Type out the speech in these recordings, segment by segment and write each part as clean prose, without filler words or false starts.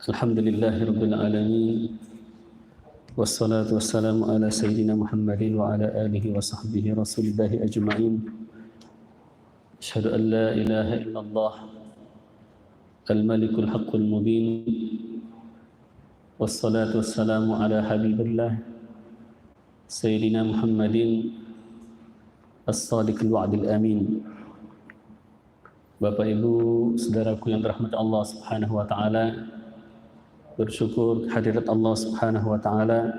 Alhamdulillahi Rabbil Alamin. Wassalatu wassalamu ala Sayyidina Muhammadin wa ala alihi wa sahbihi rasulillahi ajma'in. Asyhadu an la ilaha illallah al-malikul haqqul mubin. Wassalatu wassalamu ala habibillah Sayyidina Muhammadin as-sadiqil wa'dil amin. Bapak Ibu, saudaraku yang dirahmati Allah Subhanahu wa taala, bersyukur kehadirat Allah Subhanahu wa taala.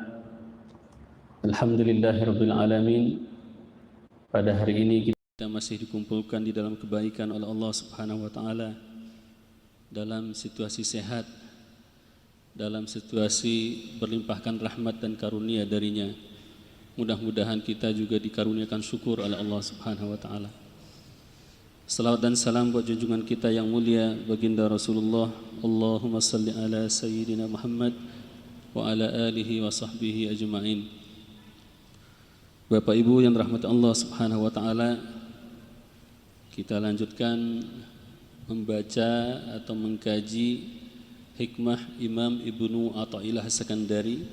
Alhamdulillahirabbil alamin. Pada hari ini kita masih dikumpulkan di dalam kebaikan oleh Allah Subhanahu wa taala, dalam situasi sehat, dalam situasi berlimpahkan rahmat dan karunia darinya. Mudah-mudahan kita juga dikaruniakan syukur oleh Allah Subhanahu wa taala. Salawat dan salam buat junjungan kita yang mulia baginda Rasulullah. Allahumma salli ala Sayyidina Muhammad wa ala alihi wa sahbihi ajma'in. Bapak Ibu yang dirahmati Allah Subhanahu wa taala, kita lanjutkan membaca atau mengkaji hikmah Imam Ibnu Athaillah As-Sakandari.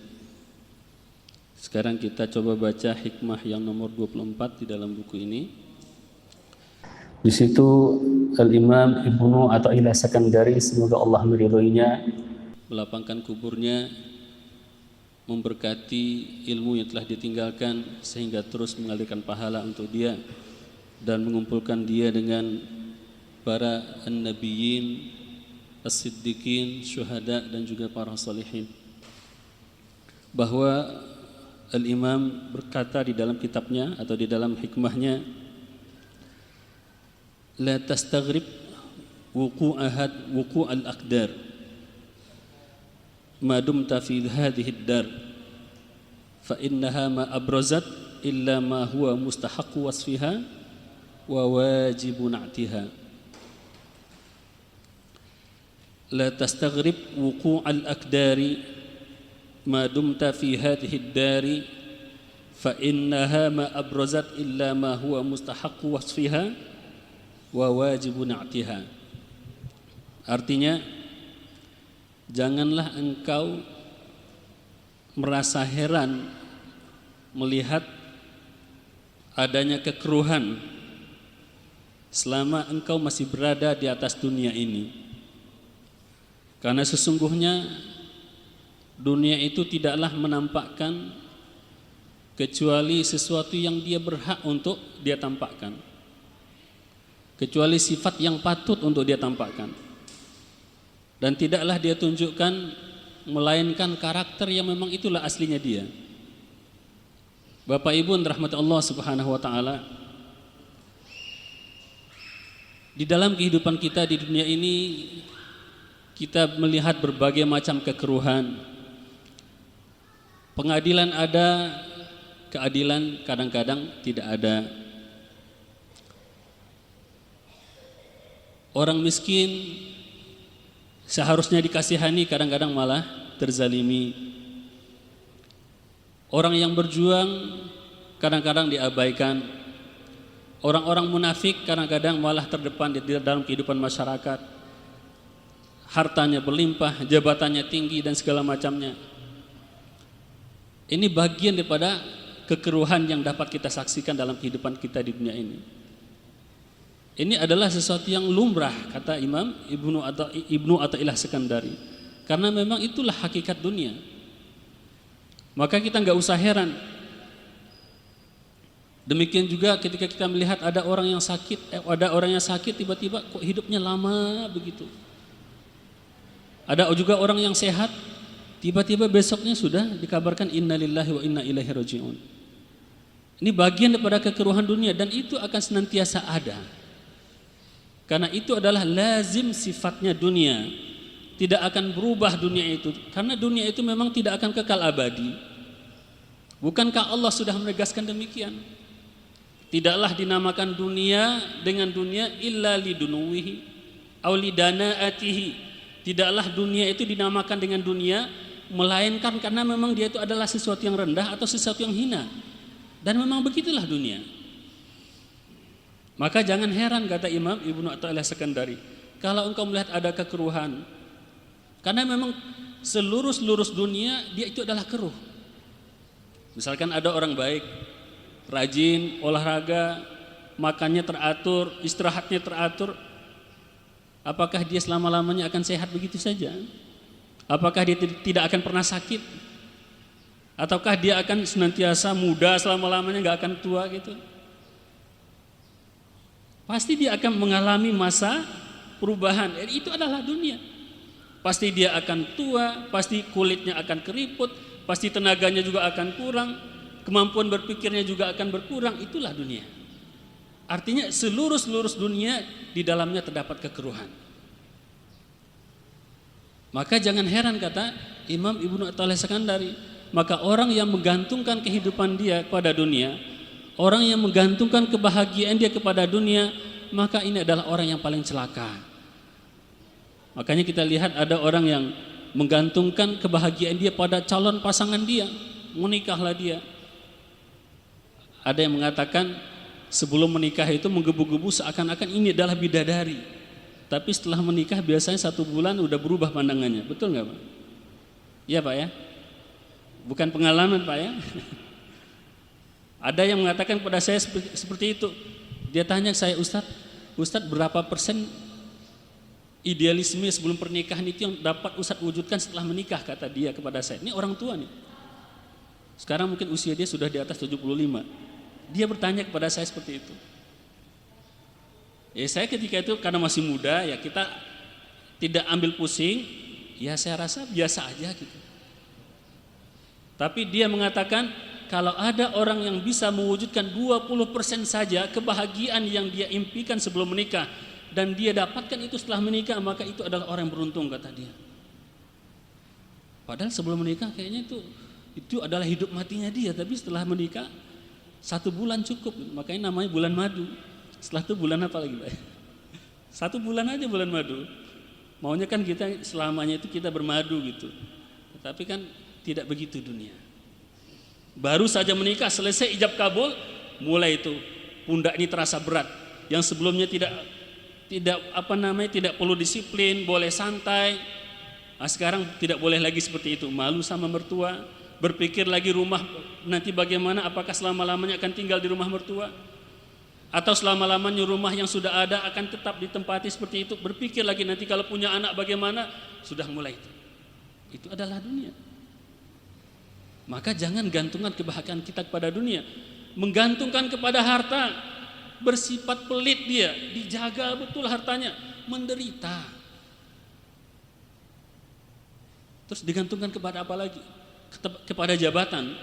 Sekarang kita coba baca hikmah yang nomor 24 di dalam buku ini. Di situ Al-Imam Ibnu Athaillah As-Sakandari, semoga Allah meridhoinya, melapangkan kuburnya, memberkati ilmu yang telah ditinggalkan sehingga terus mengalirkan pahala untuk dia dan mengumpulkan dia dengan para an-nabiyyin, as-siddiqin, syuhada dan juga para salihin. Bahwa Al-Imam berkata di dalam kitabnya atau di dalam hikmahnya, la tastaghrib wuqu'al aqdar ma dumta fi hadhihi ad-dar fa innaha ma abrazat illa ma huwa mustahaqqu wasfiha wa wajibu na'tiha. La tastaghrib wuqu'al aqdari ma dumta fi hadhihi ad-dar fa innaha ma abrazat illa ma huwa mustahaqqu wasfiha wa wajibu na'tiha. Artinya, janganlah engkau merasa heran melihat adanya kekeruhan selama engkau masih berada di atas dunia ini. Karena sesungguhnya dunia itu tidaklah menampakkan kecuali sesuatu yang dia berhak untuk dia tampakkan, kecuali sifat yang patut untuk dia tampakkan, dan tidaklah dia tunjukkan melainkan karakter yang memang itulah aslinya dia. Bapak Ibu rahmat Allah Subhanahu wa taala, di dalam kehidupan kita di dunia ini kita melihat berbagai macam kekeruhan. Pengadilan ada, keadilan kadang-kadang tidak ada. Orang miskin seharusnya dikasihani, kadang-kadang malah terzalimi. Orang yang berjuang kadang-kadang diabaikan. Orang-orang munafik kadang-kadang malah terdepan di dalam kehidupan masyarakat. Hartanya berlimpah, jabatannya tinggi dan segala macamnya. Ini bagian daripada kekeruhan yang dapat kita saksikan dalam kehidupan kita di dunia ini. Ini adalah sesuatu yang lumrah, kata Imam Ibnu Athaillah As-Sakandari, karena memang itulah hakikat dunia. Maka kita nggak usah heran. Demikian juga ketika kita melihat ada orang yang sakit, tiba-tiba kok hidupnya lama begitu. Ada juga orang yang sehat, tiba-tiba besoknya sudah dikabarkan innalillahi wa inna ilaihi raji'un. Ini bagian daripada kekeruhan dunia dan itu akan senantiasa ada. Karena itu adalah lazim sifatnya dunia. Tidak akan berubah dunia itu. Karena dunia itu memang tidak akan kekal abadi. Bukankah Allah sudah menegaskan demikian? Tidaklah dinamakan dunia dengan dunia illa lidunuwihi aw lidana'atihi. Tidaklah dunia itu dinamakan dengan dunia melainkan karena memang dia itu adalah sesuatu yang rendah atau sesuatu yang hina. Dan memang begitulah dunia. Maka jangan heran, kata Imam Ibnu Athaillah As-Sakandari, kalau engkau melihat ada kekeruhan, Karena memang seluruh dunia dia itu adalah keruh. Misalkan ada orang baik, rajin, olahraga, makannya teratur, istirahatnya teratur, apakah dia selama-lamanya akan sehat begitu saja? Apakah dia tidak akan pernah sakit? Ataukah dia akan senantiasa muda selama-lamanya, gak akan tua gitu? Pasti dia akan mengalami masa perubahan. Itu adalah dunia. Pasti dia akan tua, pasti kulitnya akan keriput, pasti tenaganya juga akan kurang, kemampuan berpikirnya juga akan berkurang. Itulah dunia. Artinya seluruh dunia di dalamnya terdapat kekeruhan. Maka jangan heran kata Imam Ibnu Athaillah Sekandari, maka orang yang menggantungkan kehidupan dia kepada dunia, orang yang menggantungkan kebahagiaan dia kepada dunia, maka ini adalah orang yang paling celaka. Makanya kita lihat ada orang yang menggantungkan kebahagiaan dia pada calon pasangan dia, menikahlah dia. Ada yang mengatakan sebelum menikah itu menggebu-gebu seakan-akan ini adalah bidadari, tapi setelah menikah biasanya 1 bulan udah berubah pandangannya. Betul nggak Pak? Iya Pak ya? Bukan pengalaman Pak ya? Ada yang mengatakan pada saya seperti itu. Dia tanya saya, Ustadz berapa persen idealisme sebelum pernikahan itu yang dapat Ustadz wujudkan setelah menikah, kata dia kepada saya. Ini orang tua nih. Sekarang mungkin usia dia sudah di atas 75. Dia bertanya kepada saya seperti itu. Saya ketika itu karena masih muda ya kita tidak ambil pusing, ya saya rasa biasa aja gitu. Tapi dia mengatakan kalau ada orang yang bisa mewujudkan 20% saja kebahagiaan yang dia impikan sebelum menikah dan dia dapatkan itu setelah menikah, maka itu adalah orang yang beruntung, kata dia. Padahal sebelum menikah kayaknya itu adalah hidup matinya dia, tapi setelah menikah 1 bulan cukup, makanya namanya bulan madu. Setelah itu bulan apa lagi Pak? 1 bulan aja bulan madu. Maunya kan kita selamanya itu kita bermadu gitu. Tapi kan tidak begitu dunia. Baru saja menikah, selesai ijab kabul, mulai itu pundak ini terasa berat. Yang sebelumnya tidak perlu disiplin, boleh santai. Nah, sekarang tidak boleh lagi seperti itu, malu sama mertua, berpikir lagi rumah nanti bagaimana, apakah selama-lamanya akan tinggal di rumah mertua atau selama-lamanya rumah yang sudah ada akan tetap ditempati seperti itu, berpikir lagi nanti kalau punya anak bagaimana, sudah mulai itu adalah dunia. Maka jangan gantungkan kebahagiaan kita kepada dunia, menggantungkan kepada harta, bersifat pelit dia, dijaga betul hartanya, menderita. Terus digantungkan kepada apa lagi? Kepada jabatan.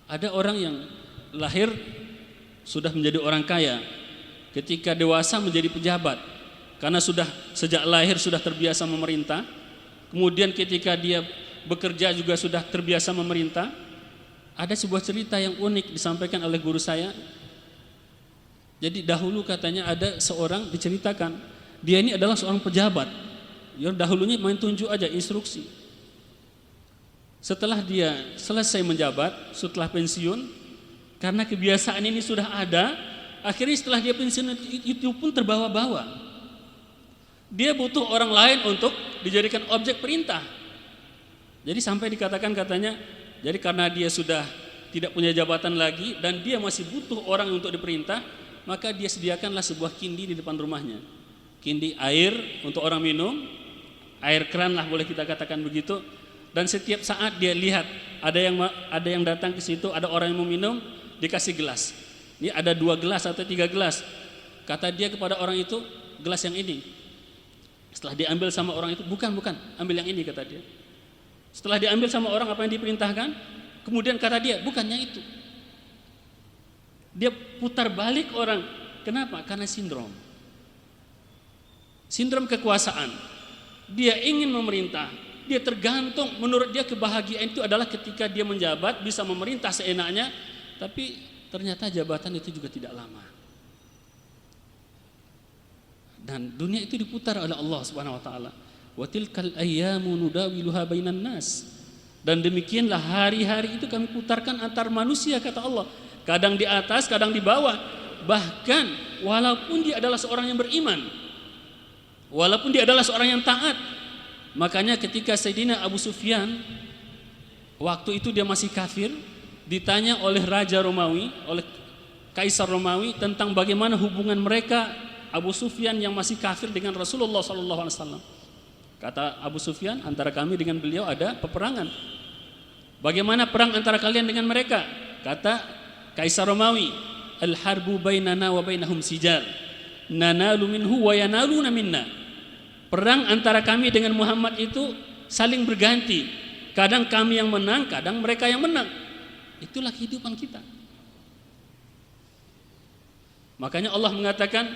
Ada orang yang lahir sudah menjadi orang kaya, ketika dewasa menjadi pejabat, karena sudah sejak lahir sudah terbiasa memerintah. Kemudian ketika dia bekerja juga sudah terbiasa memerintah. Ada sebuah cerita yang unik disampaikan oleh guru saya. Jadi dahulu katanya ada seorang diceritakan, dia ini adalah seorang pejabat. Ya dahulunya main tunjuk aja instruksi. Setelah dia selesai menjabat, setelah pensiun, karena kebiasaan ini sudah ada, akhirnya setelah dia pensiun itu pun terbawa-bawa. Dia butuh orang lain untuk dijadikan objek perintah. Jadi sampai dikatakan katanya, jadi karena dia sudah tidak punya jabatan lagi dan dia masih butuh orang untuk diperintah, maka dia sediakanlah sebuah kindi di depan rumahnya. Kindi air untuk orang minum, air keran lah boleh kita katakan begitu. Dan setiap saat dia lihat ada yang datang ke situ, ada orang yang mau minum, dikasih gelas. Ini ada 2 gelas atau 3 gelas. Kata dia kepada orang itu, gelas yang ini. Setelah diambil sama orang itu, bukan, ambil yang ini, kata dia. Setelah diambil sama orang apa yang diperintahkan, kemudian kata dia, bukan yang itu. Dia putar balik orang. Kenapa? Karena sindrom kekuasaan. Dia ingin memerintah. Dia tergantung, menurut dia kebahagiaan itu adalah ketika dia menjabat, bisa memerintah seenaknya. Tapi ternyata jabatan itu juga tidak lama. Dan dunia itu diputar oleh Allah Subhanahu wa taala. Wa tilkal ayyamu nudawiluha bainan nas. Dan demikianlah hari-hari itu kami putarkan antar manusia, kata Allah. Kadang di atas, kadang di bawah. Bahkan walaupun dia adalah seorang yang beriman, walaupun dia adalah seorang yang taat, Makanya ketika Sayyidina Abu Sufyan waktu itu dia masih kafir, ditanya oleh Raja Romawi, oleh Kaisar Romawi tentang bagaimana hubungan mereka Abu Sufyan yang masih kafir dengan Rasulullah SAW. Kata Abu Sufyan, antara kami dengan beliau ada peperangan. Bagaimana perang antara kalian dengan mereka? Kata Kaisar Romawi, al-harbu bainana wa bainahum sijal, nanalu minhu wa yanaluna minna. Perang antara kami dengan Muhammad itu saling berganti. Kadang kami yang menang, kadang mereka yang menang. Itulah kehidupan kita. Makanya Allah mengatakan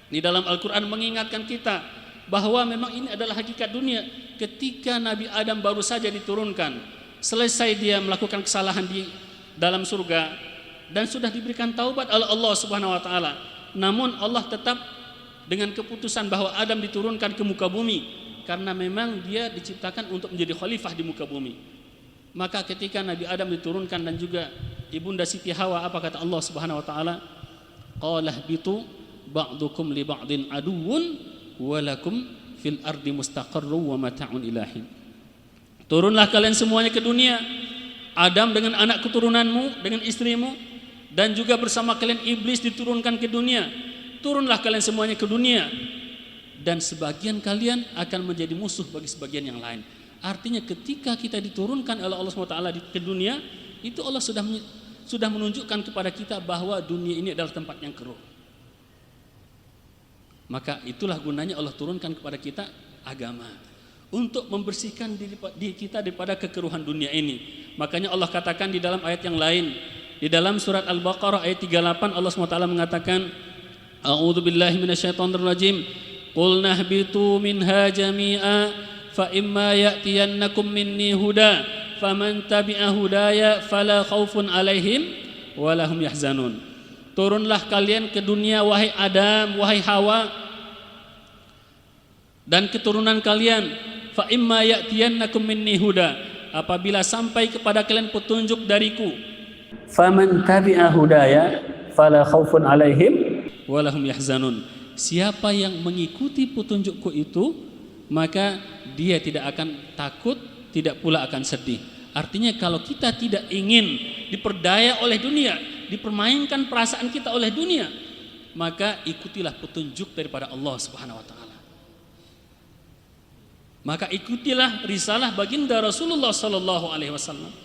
di dalam Al-Quran mengingatkan kita bahwa memang ini adalah hakikat dunia. Ketika Nabi Adam baru saja diturunkan, selesai dia melakukan kesalahan di dalam surga dan sudah diberikan taubat oleh Allah Subhanahu wa taala. Namun Allah tetap dengan keputusan bahwa Adam diturunkan ke muka bumi karena memang dia diciptakan untuk menjadi khalifah di muka bumi. Maka ketika Nabi Adam diturunkan dan juga ibunda Siti Hawa, apa kata Allah Subhanahu wa taala? Qala bitu ba'dukum li ba'din aduwwun wa lakum fil ardi mustaqarrun wa mata'un ilahin. Turunlah kalian semuanya ke dunia. Adam dengan anak keturunanmu, dengan istrimu, dan juga bersama kalian iblis diturunkan ke dunia. Turunlah kalian semuanya ke dunia, dan sebagian kalian akan menjadi musuh bagi sebagian yang lain. Artinya ketika kita diturunkan oleh Allah SWT ke dunia, itu Allah sudah menunjukkan kepada kita bahwa dunia ini adalah tempat yang keruh. Maka itulah gunanya Allah turunkan kepada kita agama, untuk membersihkan diri kita daripada kekeruhan dunia ini. Makanya Allah katakan di dalam ayat yang lain, di dalam surat Al-Baqarah ayat 38, Allah SWT mengatakan, A'udzu billahi minasyaitonir rajim. Qul nahbitu minha jami'a fa imma ya'tiyannakum minni huda faman tabi'a hudaya fala khaufun 'alaihim wa lahum yahzanun. Turunlah kalian ke dunia wahai Adam, wahai Hawa dan keturunan kalian. Fa imma ya'tiyannakum minni huda, apabila sampai kepada kalian petunjuk dariku, faman tabi'a hudaya fala khaufun 'alaihim walahum yahzanun. Siapa yang mengikuti petunjukku itu, maka dia tidak akan takut, tidak pula akan sedih. Artinya kalau kita tidak ingin diperdaya oleh dunia, dipermainkan perasaan kita oleh dunia, maka ikutilah petunjuk daripada Allah Subhanahu wa taala. Maka ikutilah risalah baginda Rasulullah sallallahu alaihi wasallam.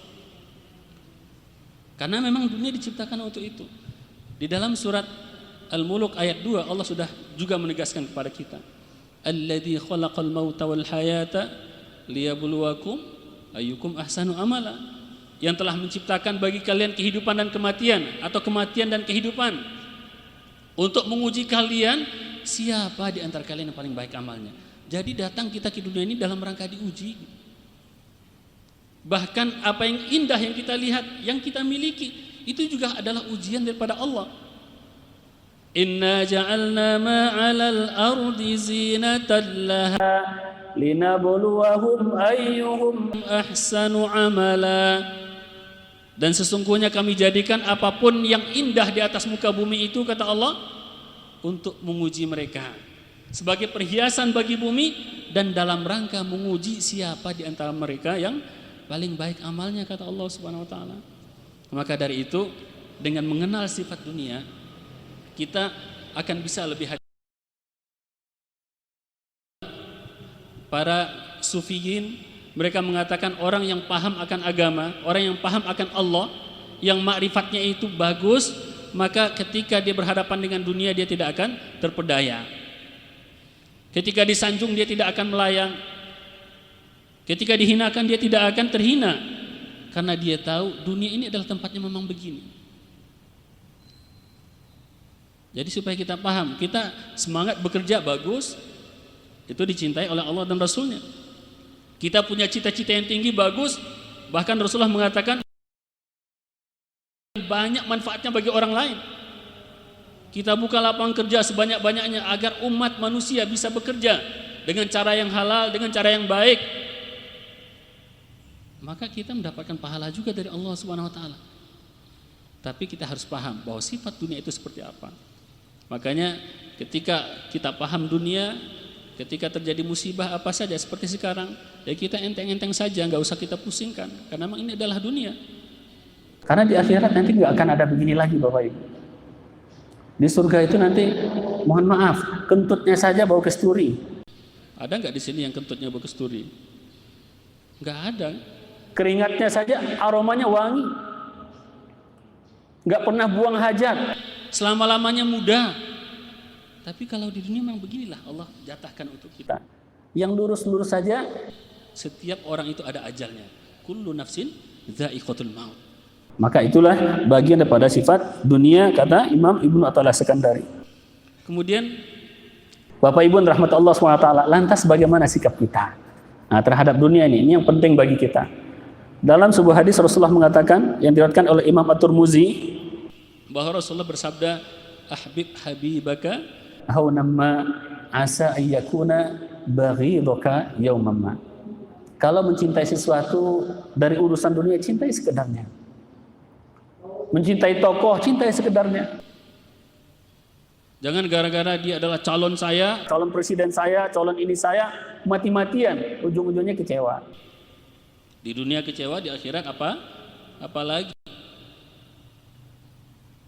Karena memang dunia diciptakan untuk itu. Di dalam surat Al-Muluk ayat 2 Allah sudah juga menegaskan kepada kita, alladzi khalaqal mauta wal hayata liyabluwakum ayyukum ahsanu amala, yang telah menciptakan bagi kalian kehidupan dan kematian, atau kematian dan kehidupan, untuk menguji kalian siapa di antara kalian yang paling baik amalnya. Jadi datang kita ke dunia ini dalam rangka diuji. Bahkan apa yang indah yang kita lihat, yang kita miliki, itu juga adalah ujian daripada Allah. Inna ja'alna ma'alal ardi zinatan laha linabluwahum ayyuhum ahsanu amala. Dan sesungguhnya kami jadikan apapun yang indah di atas muka bumi itu, kata Allah, untuk menguji mereka, sebagai perhiasan bagi bumi, dan dalam rangka menguji siapa di antara mereka yang paling baik amalnya, kata Allah Subhanahu wa taala. Maka dari itu, dengan mengenal sifat dunia, kita akan bisa lebih hati. Para sufiyin, mereka mengatakan orang yang paham akan agama, orang yang paham akan Allah, yang makrifatnya itu bagus, maka ketika dia berhadapan dengan dunia dia tidak akan terpedaya. Ketika disanjung dia tidak akan melayang. Ketika dihinakan dia tidak akan terhina, karena dia tahu dunia ini adalah tempatnya memang begini. Jadi supaya kita paham, kita semangat bekerja bagus, itu dicintai oleh Allah dan Rasulnya. Kita punya cita-cita yang tinggi bagus, bahkan Rasulullah mengatakan banyak manfaatnya bagi orang lain. Kita buka lapangan kerja sebanyak-banyaknya agar umat manusia bisa bekerja dengan cara yang halal, dengan cara yang baik. Maka kita mendapatkan pahala juga dari Allah Subhanahu wa taala. Tapi kita harus paham bahwa sifat dunia itu seperti apa. Makanya ketika kita paham dunia, Ketika terjadi musibah apa saja seperti sekarang, ya kita enteng-enteng saja, nggak usah kita pusingkan, karena memang ini adalah dunia. Karena di akhirat nanti nggak akan ada begini lagi, Bapak Ibu. Di surga itu nanti, mohon maaf, kentutnya saja bau kesturi. Ada nggak di sini yang kentutnya bau kesturi? Nggak ada. Keringatnya saja aromanya wangi. Nggak pernah buang hajat. Selama-lamanya muda. Tapi kalau di dunia memang beginilah Allah jatahkan untuk kita. Yang lurus-lurus saja, setiap orang itu ada ajalnya. Kullu nafsin dha'iqatul maut. Maka itulah bagian daripada sifat dunia, kata Imam Ibnu Athaillah Sekandari. Kemudian Bapak Ibu rahmat Allah SWT, lantas bagaimana sikap kita terhadap dunia ini? Ini yang penting bagi kita. Dalam sebuah hadis Rasulullah mengatakan, yang diriwayatkan oleh Imam At-Tirmizi, bahwa Rasulullah bersabda, ahbib habibaka haunamma asa ayyakuna baghidaka yaumamma. Kalau mencintai sesuatu dari urusan dunia, cintai sekedarnya. Mencintai tokoh, cintai sekedarnya. Jangan gara-gara dia adalah calon saya, calon presiden saya, calon ini saya, mati-matian, ujung-ujungnya kecewa. Di dunia kecewa, di akhirat apalagi.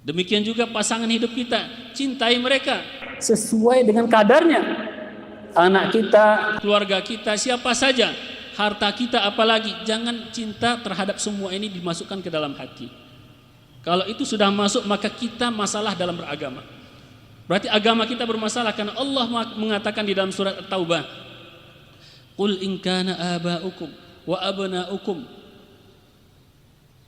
Demikian juga pasangan hidup kita, cintai mereka sesuai dengan kadarnya. Anak kita, keluarga kita, siapa saja, harta kita apalagi, jangan cinta terhadap semua ini dimasukkan ke dalam hati. Kalau itu sudah masuk, maka kita masalah dalam beragama. Berarti agama kita bermasalah, karena Allah mengatakan di dalam surat At-Taubah, qul in kana aba'ukum wa abna'ukum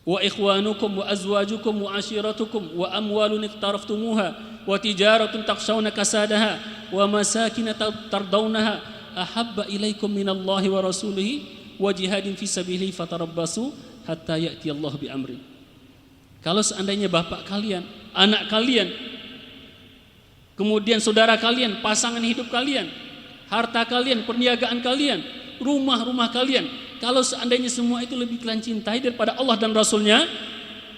wa ikhwanukum wa azwajukum wa ashiratukum wa amwalun iqtaraftumuha wa tijaratun takhshawna kasadaha wa masakin tardawnaha ahabba ilaikum minallahi wa rasulihi wa jihadin fi sabilihi fatarabbasu hatta ya'ti Allah bi amri. Kalau seandainya bapak kalian, anak kalian, kemudian saudara kalian, pasangan hidup kalian, harta kalian, perniagaan kalian, rumah-rumah kalian, kalau seandainya semua itu lebih kalian cintai daripada Allah dan Rasulnya,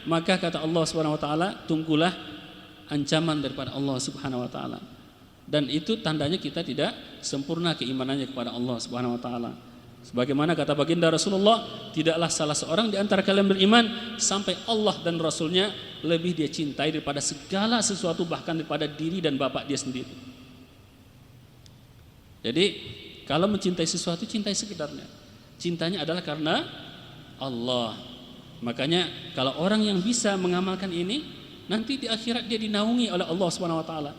maka kata Allah Subhanahu Wa Taala, tunggulah ancaman daripada Allah Subhanahu Wa Taala. Dan itu tandanya kita tidak sempurna keimanannya kepada Allah Subhanahu Wa Taala. Sebagaimana kata baginda Rasulullah, tidaklah salah seorang di antara kalian beriman sampai Allah dan Rasulnya lebih dia cintai daripada segala sesuatu, bahkan daripada diri dan bapak dia sendiri. Jadi kalau mencintai sesuatu, cintai sekedarnya. Cintanya adalah karena Allah. Makanya kalau orang yang bisa mengamalkan ini, nanti di akhirat dia dinaungi oleh Allah Subhanahu Wa Taala.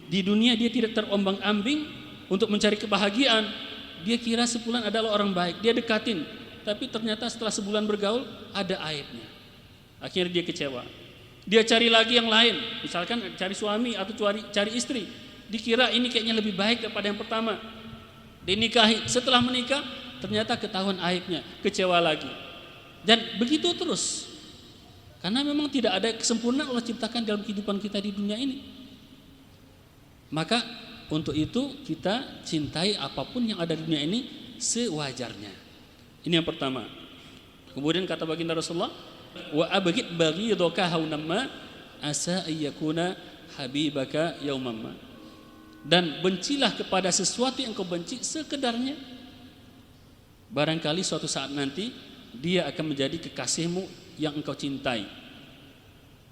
Di dunia dia tidak terombang-ambing untuk mencari kebahagiaan. Dia kira sebulan adalah orang baik, dia dekatin, tapi ternyata setelah sebulan bergaul ada aibnya. Akhirnya dia kecewa. Dia cari lagi yang lain, misalkan cari suami atau cari istri. Dikira ini kayaknya lebih baik daripada yang pertama. Dinikahi, setelah menikah ternyata ketahuan aibnya, kecewa lagi. Dan begitu terus. Karena memang tidak ada kesempurnaan Allah ciptakan dalam kehidupan kita di dunia ini. Maka untuk itu kita cintai apapun yang ada di dunia ini sewajarnya. Ini yang pertama. Kemudian kata baginda Rasulullah, wa abghid baghidaka haunamma asa ayyakuna habibaka yaumamma. Dan bencilah kepada sesuatu yang kau benci sekedarnya. Barangkali suatu saat nanti dia akan menjadi kekasihmu yang engkau cintai.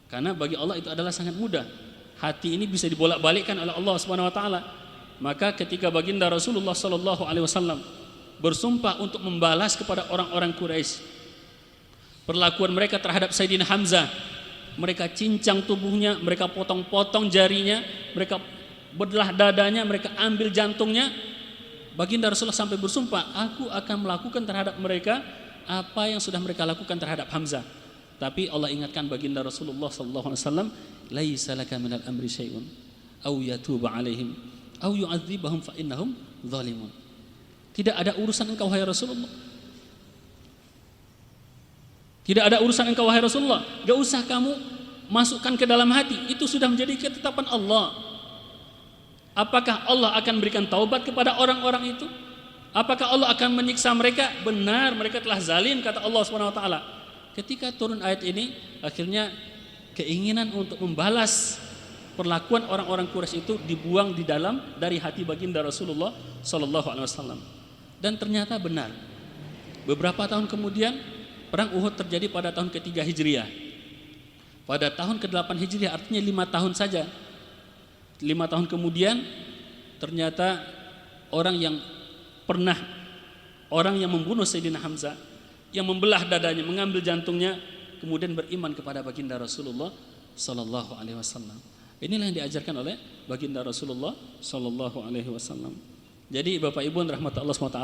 Karena bagi Allah itu adalah sangat mudah. Hati ini bisa dibolak-balikkan oleh Allah Subhanahu Wa Taala. Maka ketika baginda Rasulullah Sallallahu Alaihi Wasallam bersumpah untuk membalas kepada orang-orang Quraisy perlakuan mereka terhadap Sayyidina Hamzah, mereka cincang tubuhnya, mereka potong-potong jarinya, mereka belah dadanya, mereka ambil jantungnya. Baginda Rasulullah sampai bersumpah, aku akan melakukan terhadap mereka apa yang sudah mereka lakukan terhadap Hamzah. Tapi Allah ingatkan baginda Rasulullah sallallahu alaihi wasallam, laisa laka minal amri syai'un aw yatuba alaihim aw yu'adzibahum fa innahum zalimun. Tidak ada urusan engkau wahai Rasulullah. Tidak ada urusan engkau wahai Rasulullah. Gak usah kamu masukkan ke dalam hati, itu sudah menjadi ketetapan Allah. Apakah Allah akan berikan taubat kepada orang-orang itu? Apakah Allah akan menyiksa mereka? Benar, mereka telah zalim, kata Allah Subhanahu Wa Taala. Ketika turun ayat ini, akhirnya keinginan untuk membalas perlakuan orang-orang Quraisy itu dibuang di dalam dari hati baginda Rasulullah Sallallahu Alaihi Wasallam. Dan ternyata benar. Beberapa tahun kemudian perang Uhud terjadi pada tahun ke-3 Hijriah. Pada tahun ke-8 Hijriah, artinya 5 tahun saja. 5 tahun kemudian ternyata orang yang membunuh Sayyidina Hamzah, yang membelah dadanya, mengambil jantungnya, kemudian beriman kepada baginda Rasulullah Sallallahu Alaihi Wasallam. Inilah yang diajarkan oleh baginda Rasulullah Sallallahu Alaihi Wasallam. Jadi Bapak Ibu rahmat Allah SWT,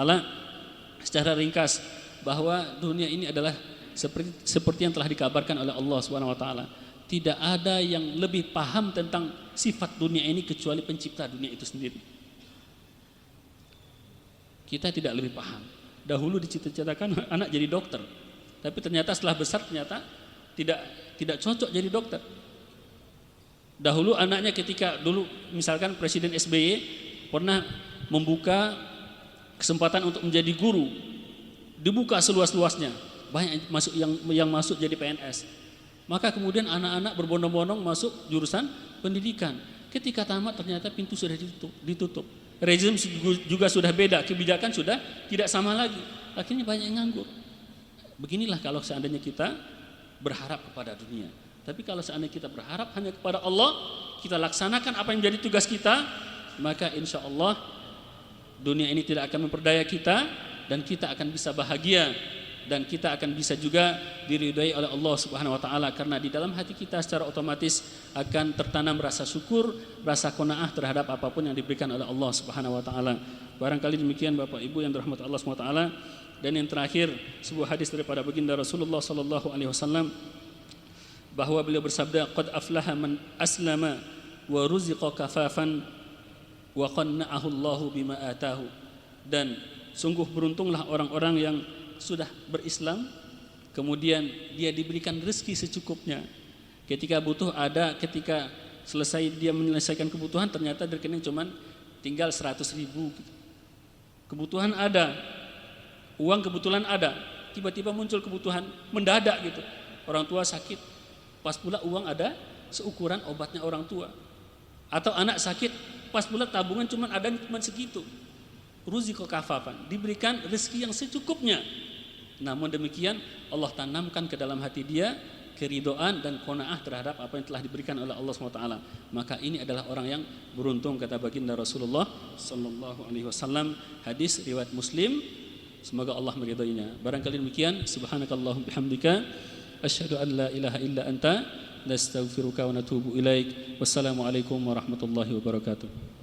secara ringkas bahwa dunia ini adalah seperti yang telah dikabarkan oleh Allah Subhanahu Wa Taala. Tidak ada yang lebih paham tentang sifat dunia ini kecuali pencipta dunia itu sendiri. Kita tidak lebih paham. Dahulu dicita-citakan anak jadi dokter, tapi ternyata setelah besar ternyata tidak cocok jadi dokter. Dahulu anaknya ketika dulu misalkan Presiden SBY pernah membuka kesempatan untuk menjadi guru, dibuka seluas-luasnya, banyak yang masuk jadi PNS. Maka kemudian anak-anak berbondong-bondong masuk jurusan pendidikan. Ketika tamat ternyata pintu sudah ditutup. Rezim juga sudah beda, kebijakan sudah tidak sama lagi. Akhirnya banyak yang nganggur. Beginilah kalau seandainya kita berharap kepada dunia. Tapi kalau seandainya kita berharap hanya kepada Allah, kita laksanakan apa yang menjadi tugas kita, maka insya Allah dunia ini tidak akan memperdaya kita, dan kita akan bisa bahagia, dan kita akan bisa juga diridhai oleh Allah Subhanahu Wa Taala, karena di dalam hati kita secara otomatis akan tertanam rasa syukur, rasa qanaah terhadap apapun yang diberikan oleh Allah Subhanahu Wa Taala. Barangkali demikian Bapak Ibu yang dirahmati Allah Subhanahu Wa Taala. Dan yang terakhir, sebuah hadis daripada baginda Rasulullah Sallallahu Alaihi Wasallam, bahwa beliau bersabda, qad aflaha man aslama wa ruziqa kafafan wa qanna'ahu Allahu bima atahu. Dan sungguh beruntunglah orang-orang yang sudah berislam, kemudian dia diberikan rezeki secukupnya. Ketika butuh ada, ketika selesai dia menyelesaikan kebutuhan, ternyata di rekening cuman tinggal 100.000 gitu. Kebutuhan ada, uang kebetulan ada, tiba-tiba muncul kebutuhan mendadak gitu. Orang tua sakit, pas pula uang ada seukuran obatnya orang tua. Atau anak sakit, pas pula tabungan cuman ada cuman segitu. Ruziqa kafafan, diberikan rezeki yang secukupnya. Namun demikian Allah tanamkan ke dalam hati dia keridhaan dan qanaah terhadap apa yang telah diberikan oleh Allah SWT. Maka ini adalah orang yang beruntung, kata baginda Rasulullah Sallallahu Alaihi Wasallam. Hadis riwayat Muslim. Semoga Allah meridainya. Barangkali demikian. Subhanakallahumma bihamdika, asyhadu an la ilaha illa anta, nastaghfiruka wa natubu ilaik. Wassalamualaikum warahmatullahi wabarakatuh.